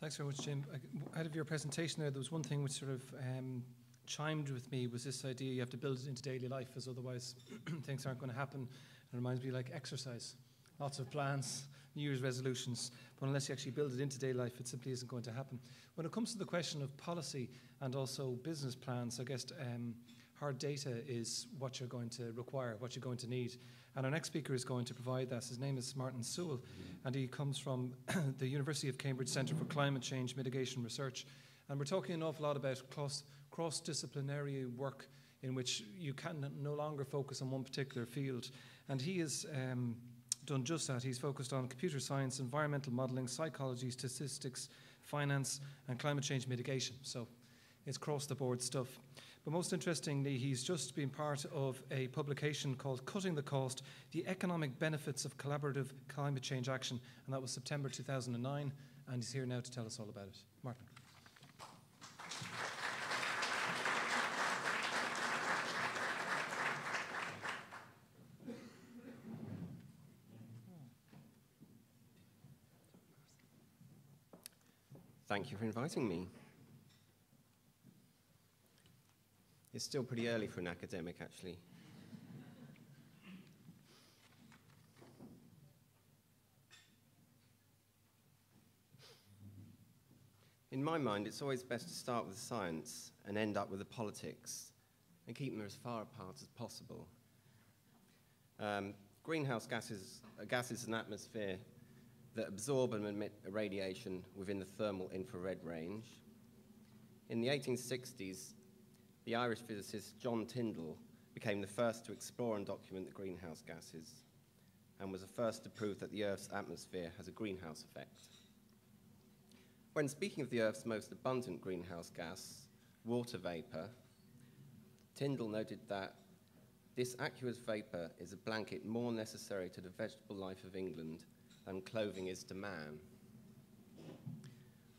Thanks very much, Jim. Out of your presentation there was one thing which sort of chimed with me, was this idea you have to build it into daily life, as otherwise things aren't going to happen. It reminds me like exercise. Lots of plans, New Year's resolutions, but unless you actually build it into daily life, it simply isn't going to happen. When it comes to the question of policy and also business plans, I guess hard data is what you're going to require, what you're going to need. And our next speaker is going to provide that. His name is Martin Sewell, and he comes from the University of Cambridge Centre for Climate Change Mitigation Research. And we're talking an awful lot about cross-disciplinary work in which you can no longer focus on one particular field. And he has done just that. He's focused on computer science, environmental modelling, psychology, statistics, finance, and climate change mitigation. So it's across-the-board stuff. But most interestingly, he's just been part of a publication called Cutting the Cost, the Economic Benefits of Collaborative Climate Change Action, and that was September 2009, and he's here now to tell us all about it. Martin. Thank you for inviting me. It's still pretty early for an academic, actually. In my mind, it's always best to start with the science and end up with the politics and keep them as far apart as possible. Greenhouse gases are gases in the atmosphere that absorb and emit radiation within the thermal infrared range. In the 1860s, the Irish physicist John Tyndall became the first to explore and document the greenhouse gases and was the first to prove that the Earth's atmosphere has a greenhouse effect. When speaking of the Earth's most abundant greenhouse gas, water vapor, Tyndall noted that this aqueous vapor is a blanket more necessary to the vegetable life of England than clothing is to man.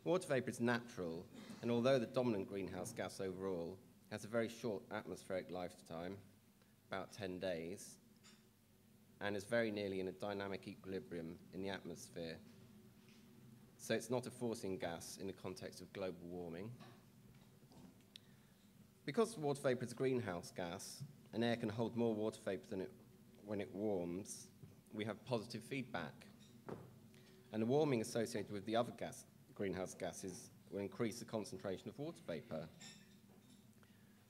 Water vapor is natural, and although the dominant greenhouse gas overall has a very short atmospheric lifetime, about 10 days, and is very nearly in a dynamic equilibrium in the atmosphere. So it's not a forcing gas in the context of global warming. Because water vapor is a greenhouse gas, and air can hold more water vapor than when it warms, we have positive feedback. And the warming associated with the other greenhouse gases will increase the concentration of water vapor.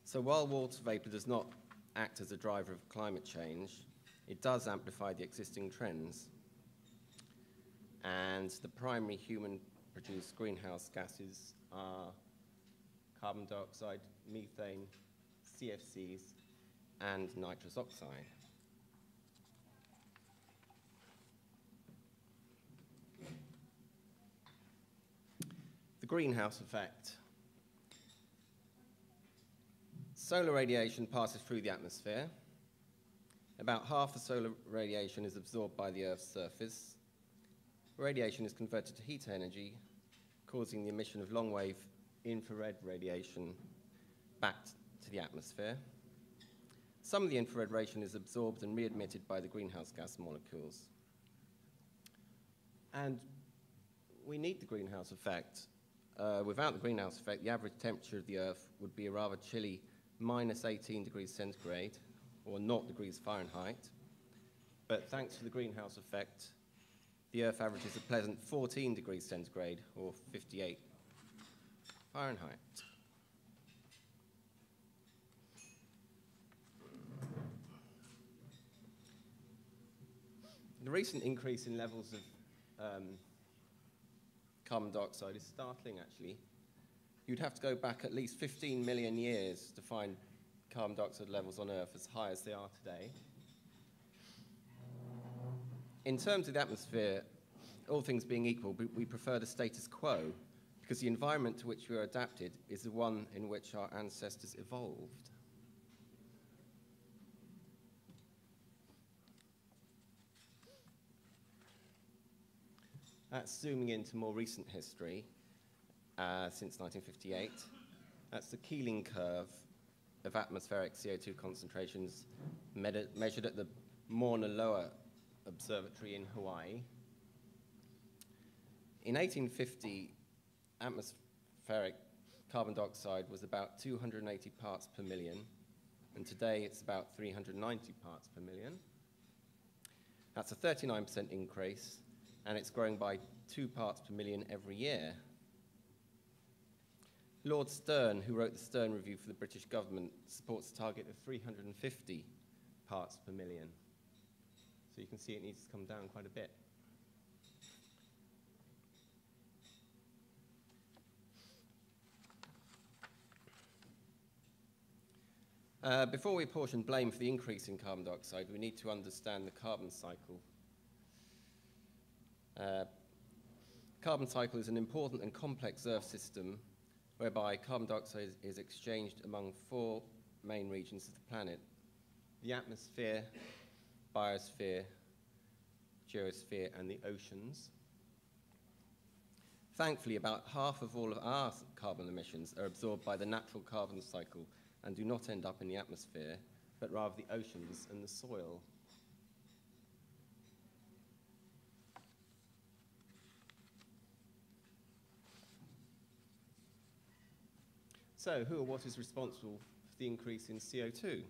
So while water vapor does not act as a driver of climate change, it does amplify the existing trends. And the primary human-produced greenhouse gases are carbon dioxide, methane, CFCs, and nitrous oxide. The greenhouse effect. Solar radiation passes through the atmosphere. About half the solar radiation is absorbed by the Earth's surface. Radiation is converted to heat energy, causing the emission of long-wave infrared radiation back to the atmosphere. Some of the infrared radiation is absorbed and re-emitted by the greenhouse gas molecules. And we need the greenhouse effect. Without the greenhouse effect, the average temperature of the Earth would be a rather chilly -18 degrees centigrade, or 0 degrees Fahrenheit. But thanks to the greenhouse effect, the Earth averages a pleasant 14 degrees centigrade, or 58 Fahrenheit. The recent increase in levels of carbon dioxide is startling, actually. You'd have to go back at least 15 million years to find carbon dioxide levels on Earth as high as they are today. In terms of the atmosphere, all things being equal, we prefer the status quo because the environment to which we are adapted is the one in which our ancestors evolved. That's zooming into more recent history, since 1958. That's the Keeling curve of atmospheric CO2 concentrations measured at the Mauna Loa Observatory in Hawaii. In 1850, atmospheric carbon dioxide was about 280 parts per million, and today it's about 390 parts per million. That's a 39% increase, and it's growing by 2 parts per million every year. Lord Stern, who wrote the Stern Review for the British government, supports a target of 350 parts per million. So you can see it needs to come down quite a bit. Before we apportion blame for the increase in carbon dioxide, we need to understand the carbon cycle. Carbon cycle is an important and complex Earth system whereby carbon dioxide is exchanged among 4 main regions of the planet: the atmosphere, biosphere, geosphere, and the oceans. Thankfully, about half of all of our carbon emissions are absorbed by the natural carbon cycle and do not end up in the atmosphere, but rather the oceans and the soil. So, who or what is responsible for the increase in CO2?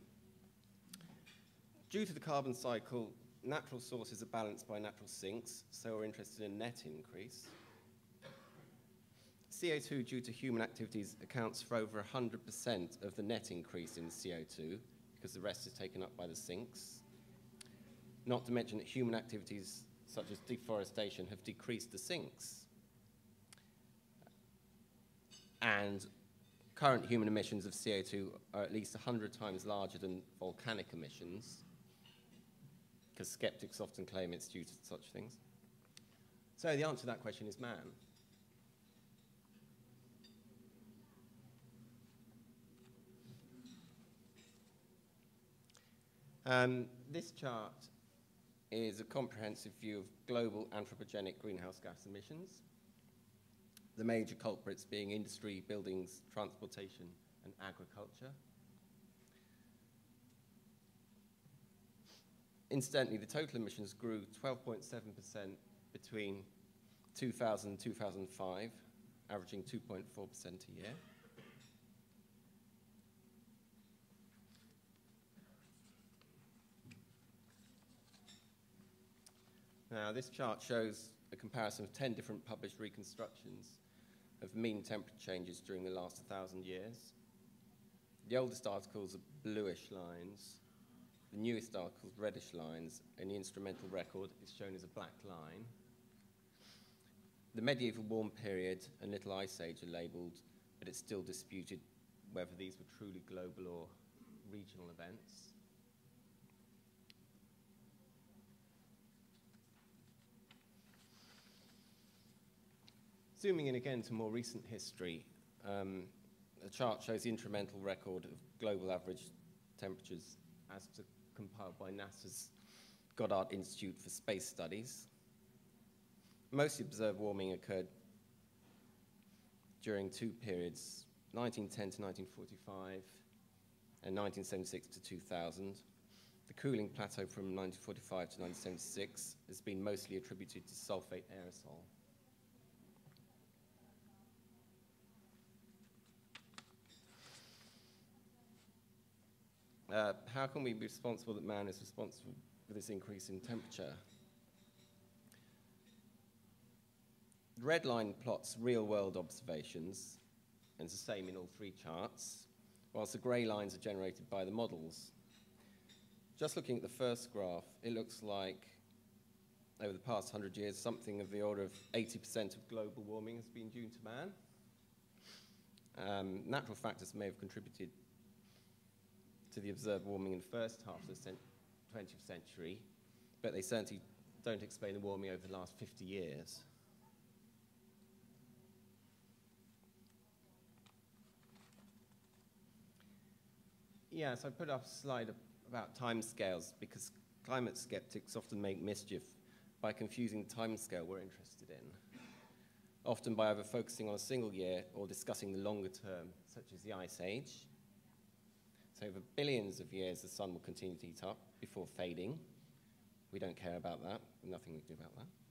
Due to the carbon cycle, natural sources are balanced by natural sinks, so we're interested in net increase. CO2 due to human activities accounts for over 100% of the net increase in CO2, because the rest is taken up by the sinks. Not to mention that human activities such as deforestation have decreased the sinks. And current human emissions of CO2 are at least 100 times larger than volcanic emissions, because skeptics often claim it's due to such things. So the answer to that question is man. This chart is a comprehensive view of global anthropogenic greenhouse gas emissions, the major culprits being industry, buildings, transportation, and agriculture. Incidentally, the total emissions grew 12.7% between 2000 and 2005, averaging 2.4% a year. Now, this chart shows a comparison of 10 different published reconstructions of mean temperature changes during the last 1,000 years. The oldest articles are bluish lines, the newest articles reddish lines, and the instrumental record is shown as a black line. The medieval warm period and Little Ice Age are labelled, but it's still disputed whether these were truly global or regional events. Zooming in again to more recent history, the chart shows the incremental record of global average temperatures as compiled by NASA's Goddard Institute for Space Studies. Most observed warming occurred during 2 periods, 1910 to 1945 and 1976 to 2000. The cooling plateau from 1945 to 1976 has been mostly attributed to sulfate aerosol. How can we be responsible that man is responsible for this increase in temperature? The red line plots real-world observations, and it's the same in all 3 charts, whilst the grey lines are generated by the models. Just looking at the first graph, it looks like over the past 100 years, something of the order of 80% of global warming has been due to man. Natural factors may have contributed to the observed warming in the first half of the 20th century, but they certainly don't explain the warming over the last 50 years. Yeah, so I put up a slide about timescales because climate skeptics often make mischief by confusing the timescale we're interested in, often by either focusing on a single year or discussing the longer term, such as the Ice Age. So over billions of years, the sun will continue to heat up before fading. We don't care about that. Nothing we can do about that.